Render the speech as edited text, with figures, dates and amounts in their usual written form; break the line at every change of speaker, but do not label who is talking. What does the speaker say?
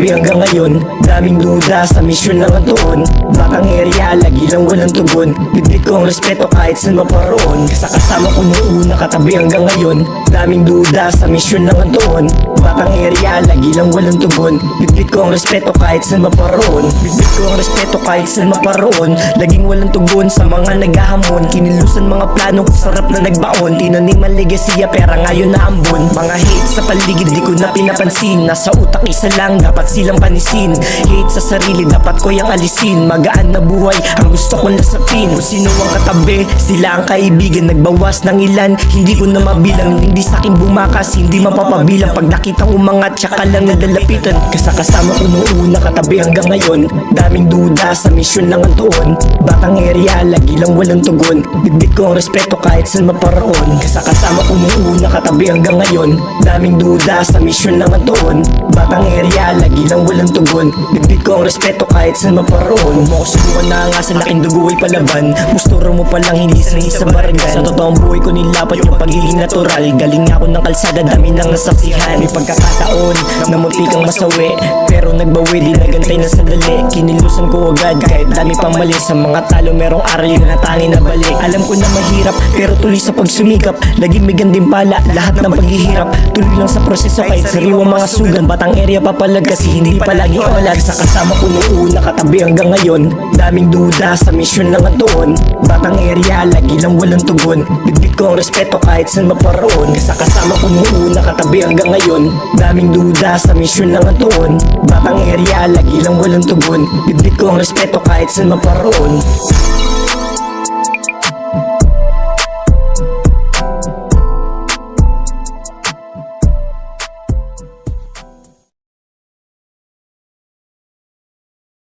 nakatabi hanggang ngayon. Daming duda sa misyon ng antuon. Batang area, lagi lang walang tugon. Bibit ko ang respeto kahit saan maparoon. Kasama ko noong una katabi hanggang ngayon. Daming duda sa misyon ng antuon. Batang area, lagi lang walang tugon. Bibit ko ang respeto kahit saan maparoon. Bibit ko ang respeto kahit saan maparoon. Laging walang tugon sa mga naghahamon. Kinilusan mga plano ko, sarap na nagbaon. Tinaniman legasiya, pera ngayon na ambon. Mga hate sa paligid, di ko na pinapansin. Nasa utak isa lang, dapat silang panisin. Hate sa sarili, dapat ko yung alisin. Magaan na buhay, ang gusto kong lasapin. Kung sino ang katabi, sila ang kaibigan. Nagbawas ng ilan, hindi ko na mabilang. Hindi sakin bumakas, hindi mapapabilang. Pag nakitang umangat, tsaka lang nadalapitan. Kasama ko noong una katabi hanggang ngayon. Daming duda sa misyon ng antuon. Batang area, lagi lang walang tugon. Bibit ko ang respeto kahit saan maparoon. Kasama ko noong una katabi hanggang ngayon. Daming duda sa misyon ng antuon. Batang area, lagi lang walang tugon. Bibit ko ang respeto kahit saan maparoon. Huwag mo ko subukan na nga sa laking dugo ay palaban. Musturo mo palang hindi sanay sa barangay. Sa totoong buhay ko nilapat yung pagiging natural. Galing ako ng kalsada, dami nang nasaksihan. May pagkakataon na munti kang masawi, pero nagbawi, di nagantay na sandali. Kinilusan ko agad kahit dami pang mali. Sa mga talo merong aral yung natangi na balik. Alam ko na mahirap, pero tuloy sa pagsumikap. Laging may gandimpala, lahat ng paghihirap. Tuloy lang sa proseso kahit sariwang mga sugan. Batang area papalag kasi hindi palaging olag. Sa kasama ko noong una katabi hanggang ngayon. Daming duda sa misyon ng antuon. Batang area, lagi lang walang tugon. Bibit ko ang respeto kahit saan maparoon. Kasama ko noong una katabi hanggang ngayon. Daming duda sa misyon ng antuon. Batang area, lagi lang walang tugon. Bibit ko ang respeto kahit saan maparoon.